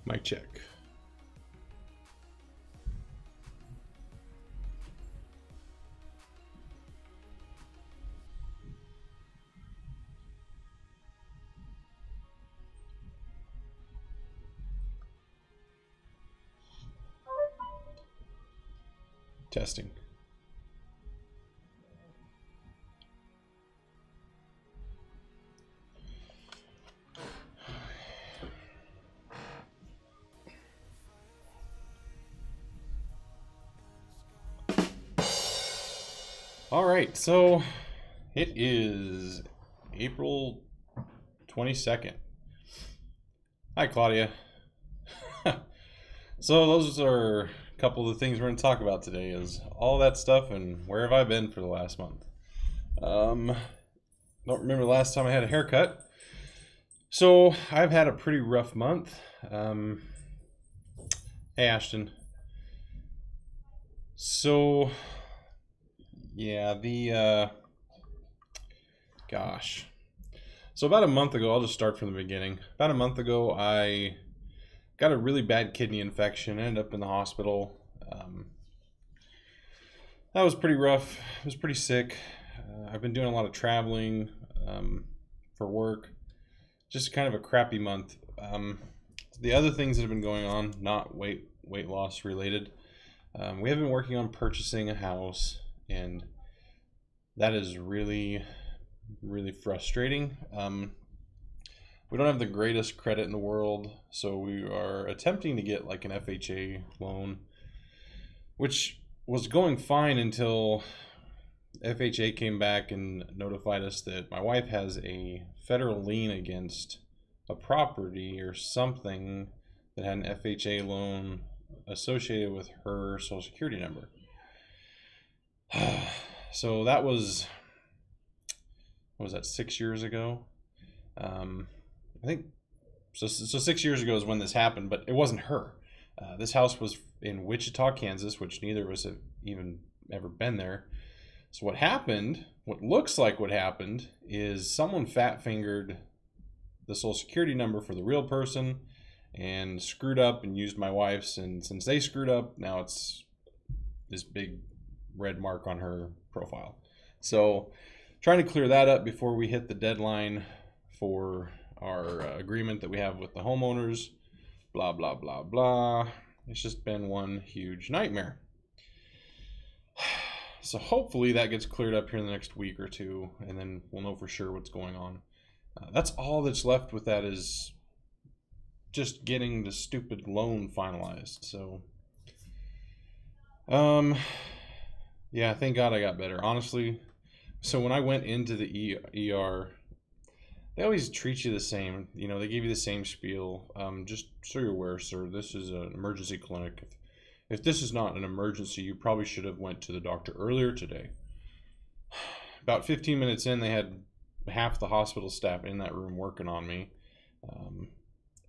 Mic check. Testing. All right, so it is April 22nd. Hi, Claudia. So those are a couple of the things we're going to talk about today is all that stuff and where have I been for the last month. Don't remember the last time I had a haircut. So I've had a pretty rough month. Hey, Ashton. So yeah, gosh. So about a month ago, I'll just start from the beginning. About a month ago, I got a really bad kidney infection, ended up in the hospital. That was pretty rough. I was pretty sick. I've been doing a lot of traveling for work. Just kind of a crappy month. The other things that have been going on, not weight loss related, we have been working on purchasing a house, and that is really, really frustrating. We don't have the greatest credit in the world, so we are attempting to get like an FHA loan, which was going fine until FHA came back and notified us that my wife has a federal lien against a property or something that had an FHA loan associated with her social security number. So that was, what was that, 6 years ago? I think so 6 years ago is when this happened, but it wasn't her. This house was in Wichita, Kansas, which neither of us have even ever been there. So what happened, what looks like what happened, is someone fat fingered the social security number for the real person and screwed up and used my wife's, and since they screwed up, now it's this big red mark on her profile. So trying to clear that up before we hit the deadline for our agreement that we have with the homeowners, blah, blah, blah, blah. It's just been one huge nightmare. So hopefully that gets cleared up here in the next week or two, and then we'll know for sure what's going on. That's all that's left with that is just getting the stupid loan finalized. So, yeah, thank God I got better, honestly. So when I went into the ER, they always treat you the same. You know, they give you the same spiel. Just so you're aware, sir, this is an emergency clinic. If this is not an emergency, you probably should have went to the doctor earlier today. About 15 minutes in, they had half the hospital staff in that room working on me.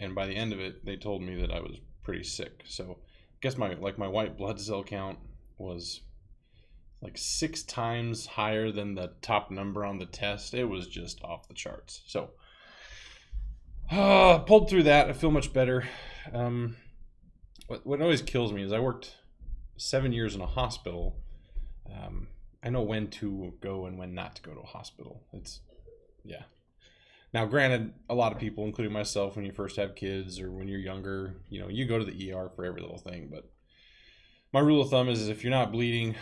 And by the end of it, they told me that I was pretty sick. So I guess my white blood cell count was like 6 times higher than the top number on the test. It was just off the charts. So pulled through that. I feel much better. What always kills me is I worked 7 years in a hospital. I know when to go and when not to go to a hospital. Yeah. Now, granted, a lot of people, including myself, when you first have kids or when you're younger, you know, you go to the ER for every little thing. But my rule of thumb is if you're not bleeding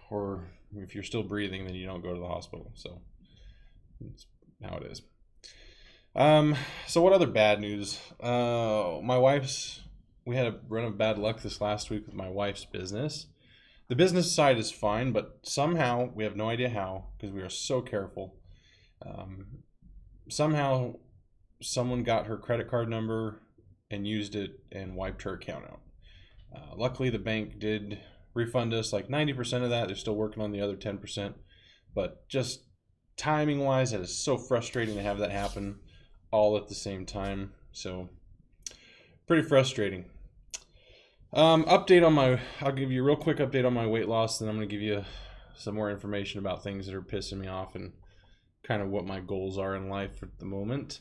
or if you're still breathing, then you don't go to the hospital. So that's how it is. So what other bad news? We had a run of bad luck this last week with my wife's business. The business side is fine, but somehow, we have no idea how, because we are so careful. Somehow, someone got her credit card number and used it and wiped her account out. Luckily, the bank did refund us like 90% of that. They're still working on the other 10%. But just timing-wise, it is so frustrating to have that happen all at the same time. So, pretty frustrating. I'll give you a real quick update on my weight loss, then I'm going to give you some more information about things that are pissing me off and kind of what my goals are in life at the moment.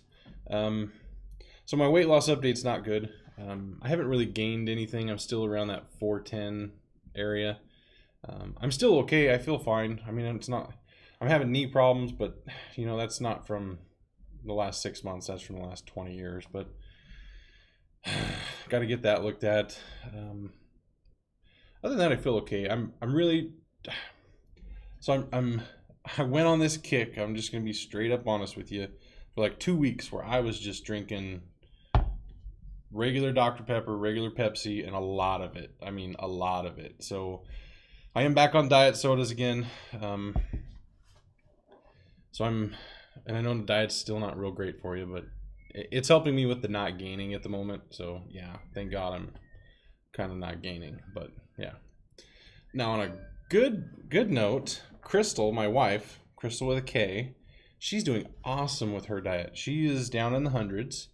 So my weight loss update's not good. I haven't really gained anything. I'm still around that 410 area. I'm still okay. I feel fine. I mean, it's not, I'm having knee problems, but you know, that's not from the last 6 months. That's from the last 20 years, but got to get that looked at. Other than that, I feel okay. I'm really, so I went on this kick. I'm just going to be straight up honest with you, for like 2 weeks where I was just drinking regular Dr. Pepper, regular Pepsi, and a lot of it. I mean, a lot of it. So I am back on diet sodas again. So and I know the diet's still not real great for you, but it's helping me with the not gaining at the moment. So yeah, thank God I'm kind of not gaining, but yeah. Now on a good note, Crystal, my wife, Crystal with a K, she's doing awesome with her diet. She is down in the hundreds,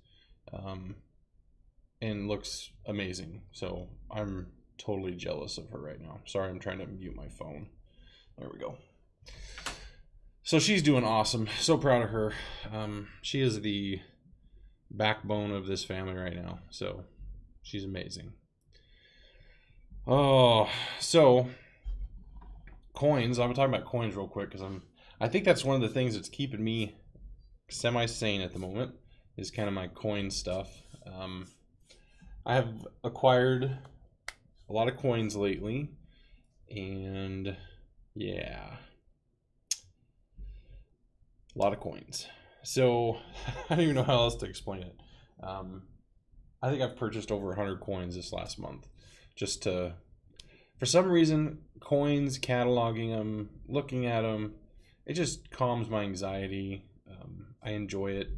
and looks amazing. So I'm totally jealous of her right now. Sorry, I'm trying to mute my phone. There we go. So she's doing awesome. So proud of her. She is the backbone of this family right now. So she's amazing. Oh, so coins. I'm gonna talk about coins real quick because I think that's one of the things that's keeping me semi-sane at the moment is kind of my coin stuff. I have acquired a lot of coins lately, and yeah, a lot of coins. So I don't even know how else to explain it. I think I've purchased over 100 coins this last month, just to, for some reason, coins, cataloging them, looking at them, it just calms my anxiety. I enjoy it.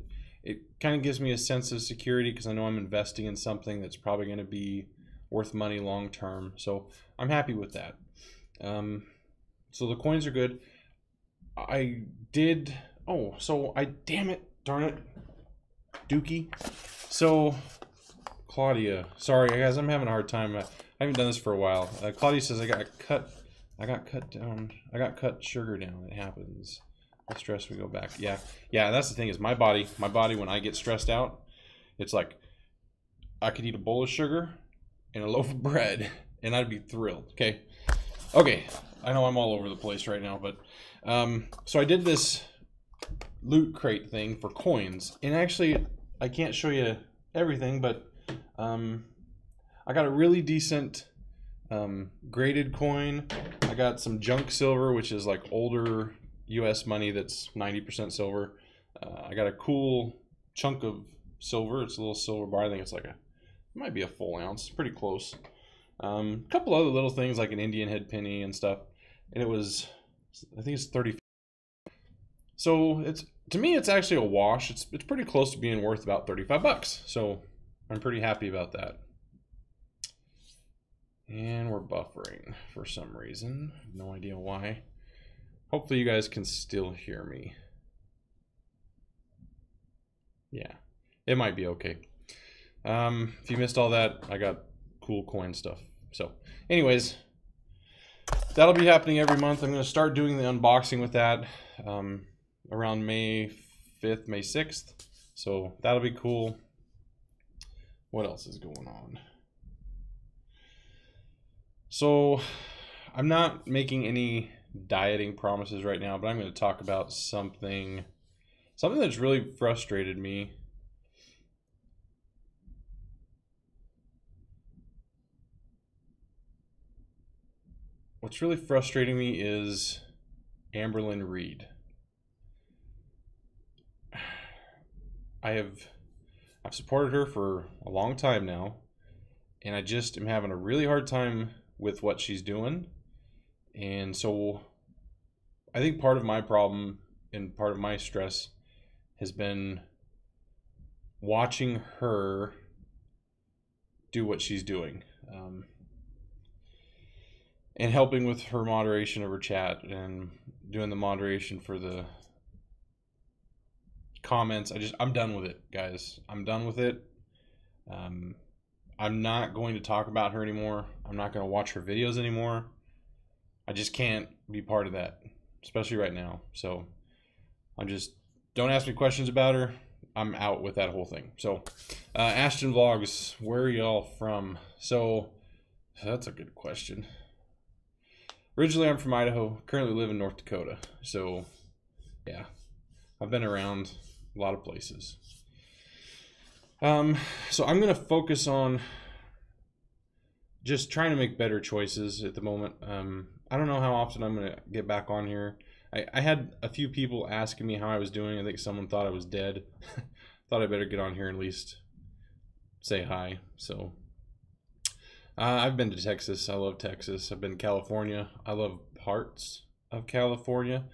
It kind of gives me a sense of security because I know I'm investing in something that's probably going to be worth money long term. So I'm happy with that. So the coins are good. Damn it, darn it, Dookie. So Claudia, sorry guys, I'm having a hard time. I haven't done this for a while. Claudia says I got cut sugar down. It happens. The stress, we go back. Yeah, that's the thing is my body when I get stressed out, it's like I could eat a bowl of sugar and a loaf of bread and I'd be thrilled. Okay, I know I'm all over the place right now, but so I did this loot crate thing for coins, and actually I can't show you everything, but I got a really decent graded coin. I got some junk silver, which is like older US money that's 90% silver. I got a cool chunk of silver. It's a little silver bar. I think it's like it might be a full ounce, pretty close. A couple other little things like an Indian head penny and stuff, and it was, I think it's 30. So to me it's actually a wash. It's pretty close to being worth about 35 bucks. So I'm pretty happy about that. And we're buffering for some reason. No idea why. Hopefully you guys can still hear me. Yeah, it might be okay. If you missed all that, I got cool coin stuff. So anyways, that'll be happening every month. I'm going to start doing the unboxing with that around May 5th, May 6th. So that'll be cool. What else is going on? So I'm not making any dieting promises right now, but I'm going to talk about something that's really frustrated me. What's really frustrating me is Amberlyn Reed. I've supported her for a long time now, and I just am having a really hard time with what she's doing. And so I think part of my problem and part of my stress has been watching her do what she's doing, and helping with her moderation of her chat and doing the moderation for the comments. I'm done with it, guys. I'm done with it. I'm not going to talk about her anymore. I'm not going to watch her videos anymore. I just can't be part of that, especially right now. So don't ask me questions about her. I'm out with that whole thing. So, Ashton Vlogs, where are y'all from? So, that's a good question. Originally, I'm from Idaho. Currently live in North Dakota. So, yeah, I've been around a lot of places. So I'm gonna focus on just trying to make better choices at the moment. I don't know how often I'm gonna get back on here. I had a few people asking me how I was doing. I think someone thought I was dead. Thought I better get on here and at least say hi. So I've been to Texas. I love Texas. I've been to California. I love parts of California.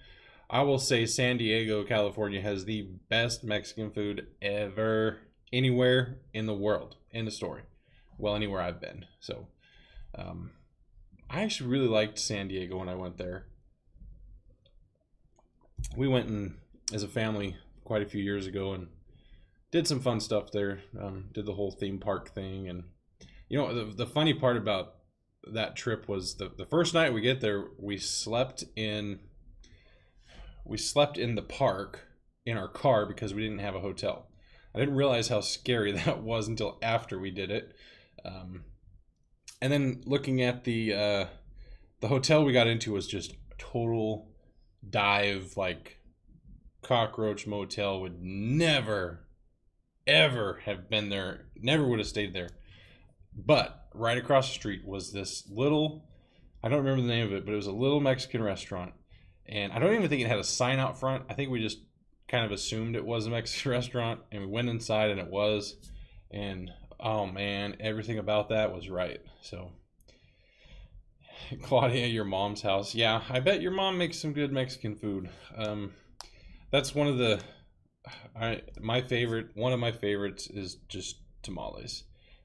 I will say San Diego, California has the best Mexican food ever, anywhere in the world. End of story. Well, anywhere I've been. So I actually really liked San Diego when I went there. We went in as a family quite a few years ago and did some fun stuff there. Did the whole theme park thing. And you know, the funny part about that trip was the first night we get there, we slept in the park in our car because we didn't have a hotel. I didn't realize how scary that was until after we did it. And then looking at the hotel we got into was just total dive, like cockroach motel. Would never ever have been there, never would have stayed there. But right across the street was this little, I don't remember the name of it, but it was a little Mexican restaurant. And I don't even think it had a sign out front. I think we just kind of assumed it was a Mexican restaurant, and we went inside and it was. And oh man, everything about that was right. So Claudia, your mom's house. Yeah, I bet your mom makes some good Mexican food. That's one of the one of my favorites is just tamales.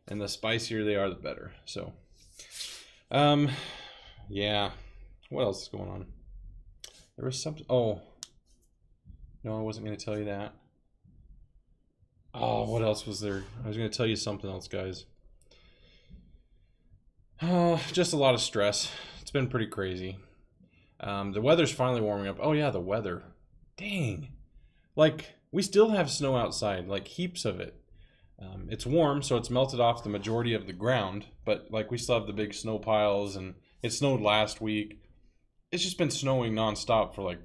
And the spicier they are, the better. So yeah. What else is going on? There was something. Oh, no, I wasn't going to tell you that. Oh, what else was there? I was going to tell you something else, guys. Just a lot of stress. It's been pretty crazy. The weather's finally warming up. Oh, yeah, the weather. Dang. Like, we still have snow outside, like heaps of it. It's warm, so it's melted off the majority of the ground. But, like, we still have the big snow piles, and it snowed last week. It's just been snowing nonstop for like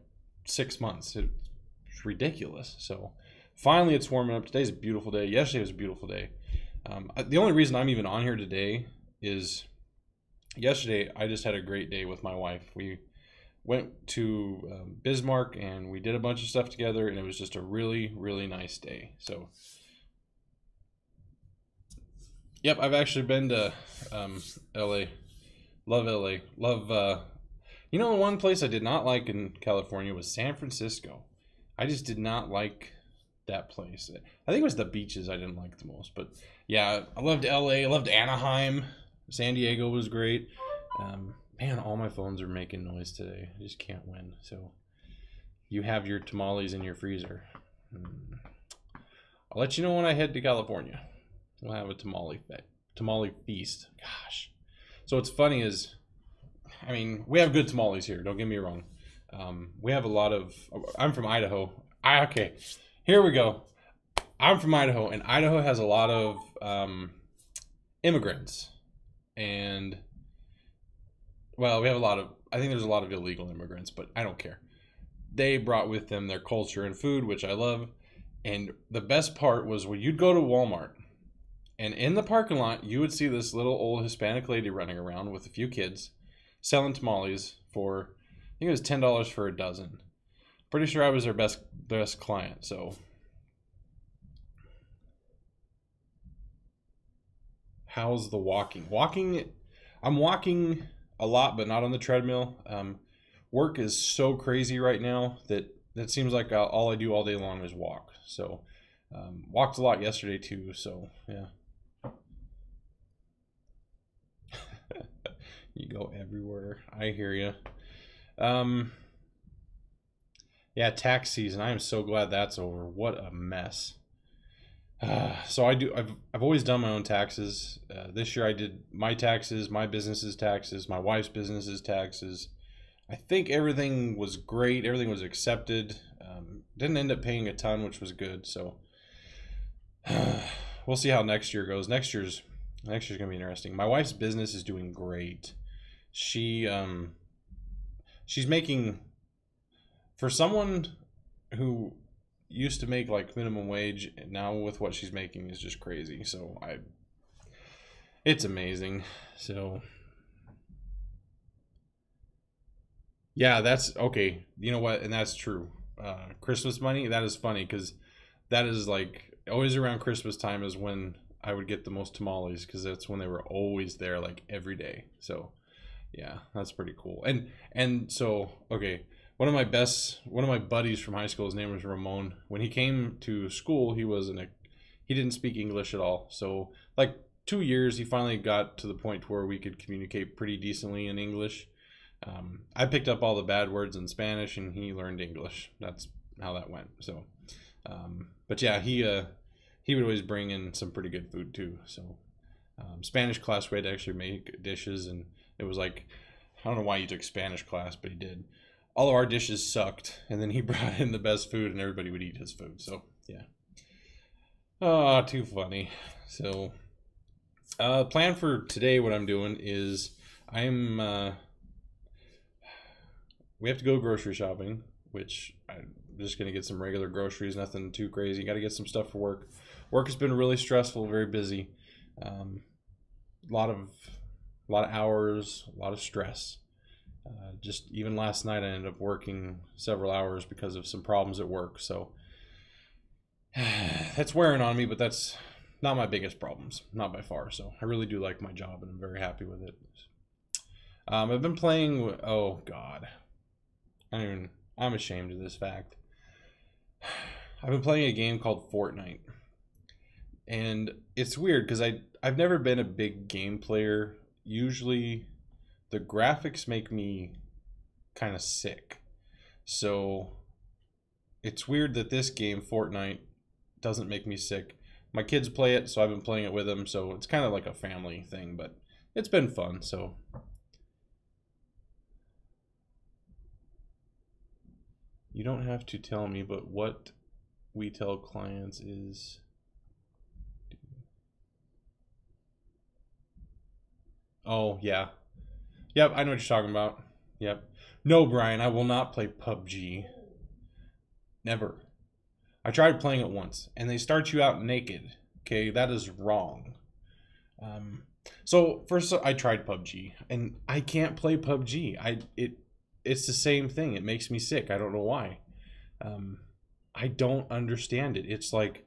6 months. It's ridiculous. So finally it's warming up. Today's a beautiful day. Yesterday was a beautiful day. The only reason I'm even on here today is yesterday I just had a great day with my wife. We went to Bismarck and we did a bunch of stuff together, and it was just a really, really nice day. So yep, I've actually been to LA. Love LA. Love you know, one place I did not like in California was San Francisco. I just did not like that place. I think it was the beaches I didn't like the most. But yeah, I loved LA. I loved Anaheim. San Diego was great. Man, all my phones are making noise today. I just can't win. So you have your tamales in your freezer. I'll let you know when I head to California. We'll have a tamale feast. Gosh. So what's funny is, I mean, we have good tamales here. Don't get me wrong. We have a lot of. I'm from Idaho. Okay, here we go. I'm from Idaho, and Idaho has a lot of immigrants, and well, we have a lot of. I think there's a lot of illegal immigrants, but I don't care. They brought with them their culture and food, which I love. And the best part was when you'd go to Walmart, and in the parking lot, you would see this little old Hispanic lady running around with a few kids, selling tamales for, I think it was $10 for a dozen. Pretty sure I was their best client. So how's the walking? I'm walking a lot, but not on the treadmill. Work is so crazy right now that it seems like all I do all day long is walk. So walked a lot yesterday too. So yeah. You go everywhere. I hear you. Yeah, tax season. I am so glad that's over. What a mess. So I've always done my own taxes. This year I did my taxes, my business's taxes, my wife's business's taxes. I think everything was great. Everything was accepted. Didn't end up paying a ton, which was good. So We'll see how next year goes. Next year's gonna be interesting. My wife's business is doing great. She she's making, for someone who used to make like minimum wage, now with what she's making is just crazy. So it's amazing. So yeah, that's okay. You know what? And that's true. Christmas money, that is funny because that is like always around Christmas time is when I would get the most tamales because that's when they were always there like every day. So yeah, that's pretty cool. And so okay, one of my buddies from high school, his name was Ramon. When he came to school, he didn't speak English at all. So like 2 years, he finally got to the point where we could communicate pretty decently in English. I picked up all the bad words in Spanish, and he learned English. That's how that went. So, but yeah, he would always bring in some pretty good food too. So, Spanish class we had to actually make dishes, and it was like, I don't know why he took Spanish class, but he did. All of our dishes sucked, and then he brought in the best food, and everybody would eat his food. So yeah, oh, too funny. So, plan for today, what I'm doing is we have to go grocery shopping, which I'm just gonna get some regular groceries, nothing too crazy. Got to get some stuff for work. Work has been really stressful, very busy. A lot of hours, a lot of stress. Just even last night, I ended up working several hours because of some problems at work. So that's wearing on me, but that's not my biggest problems, not by far. So I really do like my job, and I'm very happy with it. I've been playing. Oh God, I'm ashamed of this fact. I've been playing a game called Fortnite, and it's weird because I've never been a big game player. Usually, the graphics make me kind of sick. So it's weird that this game, Fortnite, doesn't make me sick. My kids play it, so I've been playing it with them. So it's kind of like a family thing, but it's been fun. So you don't have to tell me, but what we tell clients is... Oh, yeah. Yep, I know what you're talking about. Yep. No, Brian, I will not play PUBG. Never. I tried playing it once, and they start you out naked. Okay, that is wrong. So first I tried PUBG, and I can't play PUBG. It's the same thing. It makes me sick. I don't know why. I don't understand it. It's like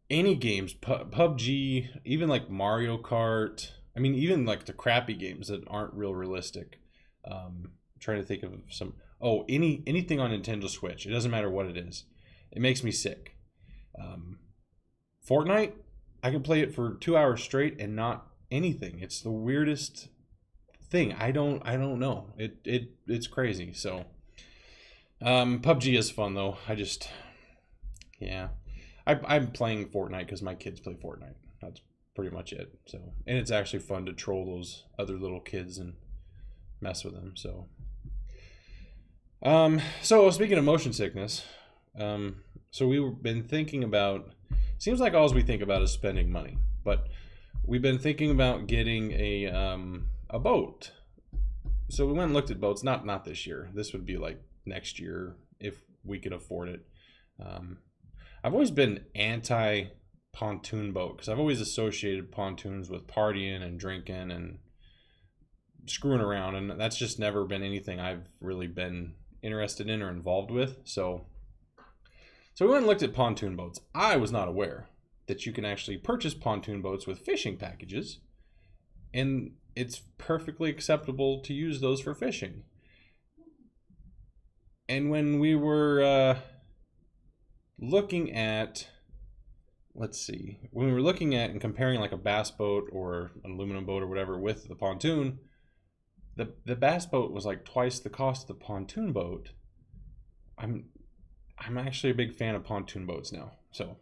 any games, PUBG, even like Mario Kart. I mean, even like the crappy games that aren't real realistic. I'm trying to think of some. Oh, anything on Nintendo Switch. It doesn't matter what it is. It makes me sick. Fortnite, I can play it for 2 hours straight and not anything. It's the weirdest thing. I don't know. It's crazy. So, PUBG is fun though. Yeah, I'm playing Fortnite because my kids play Fortnite. That's pretty much it. So, and it's actually fun to troll those other little kids and mess with them. So, so speaking of motion sickness, so we've been thinking about. Seems like all we think about is spending money, but we've been thinking about getting a boat. So we went and looked at boats. Not this year. This would be like next year if we could afford it. I've always been anti pontoon boat because I've always associated pontoons with partying and drinking and screwing around, and that's just never been anything I've really been interested in or involved with. So we went and looked at pontoon boats. I was not aware that you can actually purchase pontoon boats with fishing packages, and it's perfectly acceptable to use those for fishing. And when we were looking at, when we were looking at and comparing like a bass boat or an aluminum boat or whatever with the pontoon, the bass boat was like twice the cost of the pontoon boat. I'm actually a big fan of pontoon boats now, so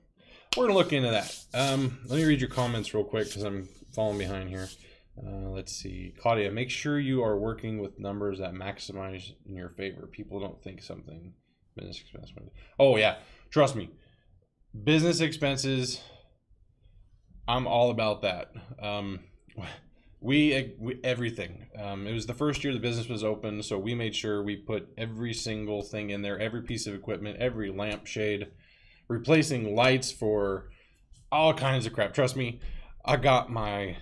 we're gonna look into that. Let me read your comments real quick because I'm falling behind here. Let's see, Claudia, make sure you are working with numbers that maximize in your favor. People don't think something business expense. Oh yeah, trust me. Business expenses, I'm all about that. We everything. It was the first year the business was open, so we made sure we put every single thing in there, every piece of equipment, every lampshade, replacing lights for all kinds of crap. Trust me, I got my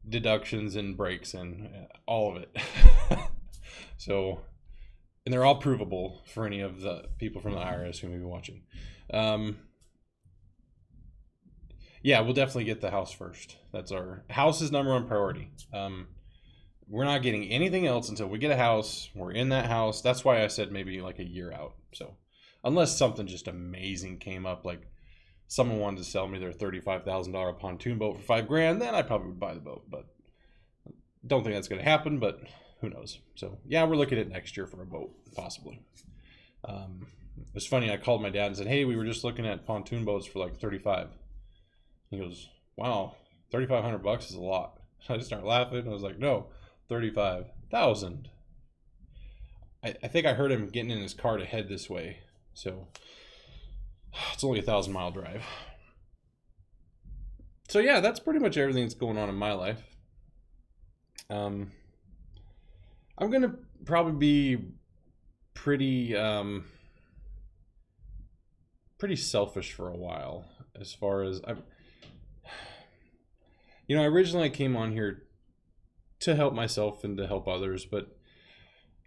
deductions and breaks and all of it. So, and they're all provable for any of the people from the IRS who may be watching. Yeah, we'll definitely get the house first. That's our house is number one priority. We're not getting anything else until we get a house. We're in that house. That's why I said maybe like a year out. So, unless something just amazing came up, like someone wanted to sell me their $35,000 pontoon boat for $5,000, then I probably would buy the boat. But don't think that's going to happen. But who knows? So yeah, we're looking at next year for a boat, possibly. It was funny. I called my dad and said, "Hey, we were just looking at pontoon boats for like 35." He goes, "Wow, $3,500 is a lot." I just started laughing. I was like, "No, 35,000." I think I heard him getting in his car to head this way, so it's only a 1,000-mile drive. So yeah, that's pretty much everything that's going on in my life. I'm gonna probably be pretty pretty selfish for a while, as far as originally I came on here to help myself and to help others, but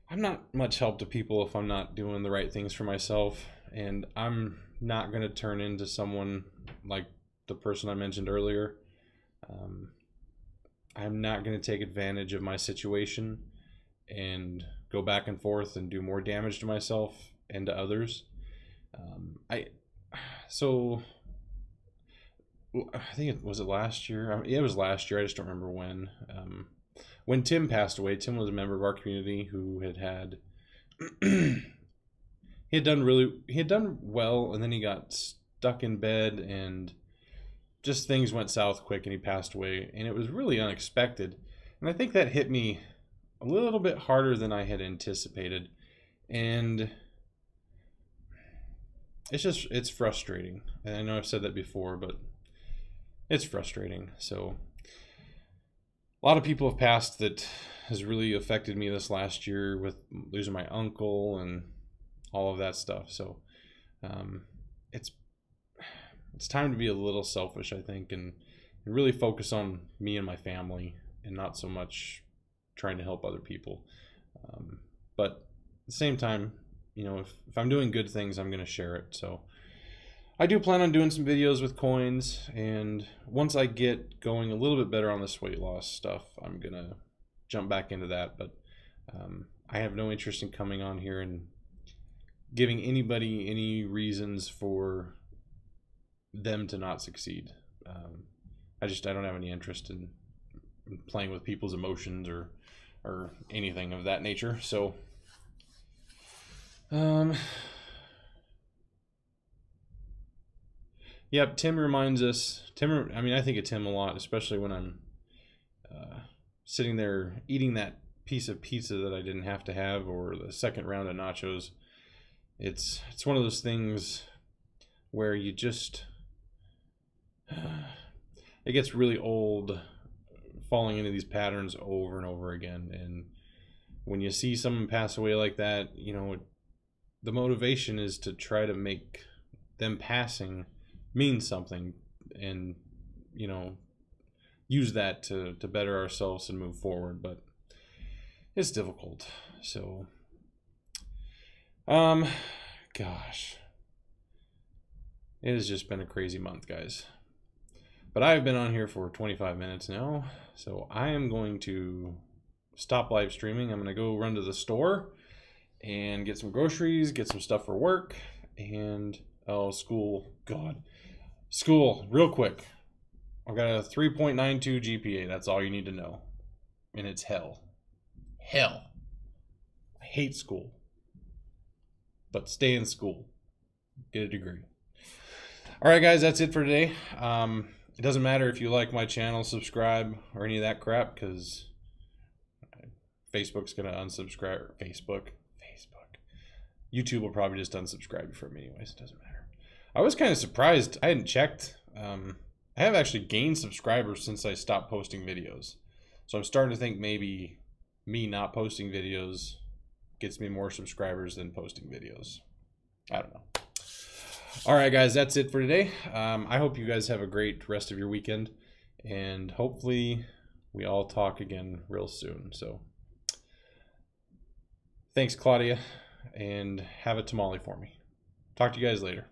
I'm not much help to people if I'm not doing the right things for myself, and I'm not going to turn into someone like the person I mentioned earlier. I'm not going to take advantage of my situation and go back and forth and do more damage to myself and to others. So I think it was last year. It was last year. I just don't remember when. When Tim passed away, Tim was a member of our community who had he had done well, and then he got stuck in bed, and just things went south quick, and he passed away, and it was really unexpected. And I think that hit me a little bit harder than I had anticipated, and it's frustrating. And I know I've said that before, but it's frustrating. So a lot of people have passed that has really affected me this last year, with losing my uncle and all of that stuff. So it's time to be a little selfish, I think, and really focus on me and my family, and not so much trying to help other people. But at the same time, if I'm doing good things, I'm going to share it. So I do plan on doing some videos with coins, and once I get going a little bit better on this weight loss stuff, I'm going to jump back into that. But I have no interest in coming on here and giving anybody any reasons for them to not succeed. I don't have any interest in playing with people's emotions or anything of that nature. So yep, Tim reminds us. I think of Tim a lot, especially when I'm sitting there eating that piece of pizza that I didn't have to have, or the second round of nachos. It's one of those things where you just it gets really old falling into these patterns over and over again. And when you see someone pass away like that, the motivation is to try to make them passing mean something, and use that to better ourselves and move forward. But it's difficult. So gosh, it has just been a crazy month, guys. But I've been on here for 25 minutes now, so I am going to stop live streaming. I'm going to go run to the store and get some groceries, get some stuff for work, and school. God, school, real quick. I've got a 3.92 GPA. That's all you need to know. And it's hell. Hell. I hate school. But stay in school. Get a degree. All right, guys, that's it for today. It doesn't matter if you like my channel, subscribe, or any of that crap, because Facebook's going to unsubscribe. Facebook. YouTube will probably just unsubscribe you from me anyways. It doesn't matter. I was kind of surprised. I hadn't checked. I have actually gained subscribers since I stopped posting videos. So I'm starting to think maybe me not posting videos gets me more subscribers than posting videos. I don't know. All right, guys, that's it for today. I hope you guys have a great rest of your weekend, and hopefully we all talk again real soon. So thanks, Claudia, and have a tamale for me. Talk to you guys later.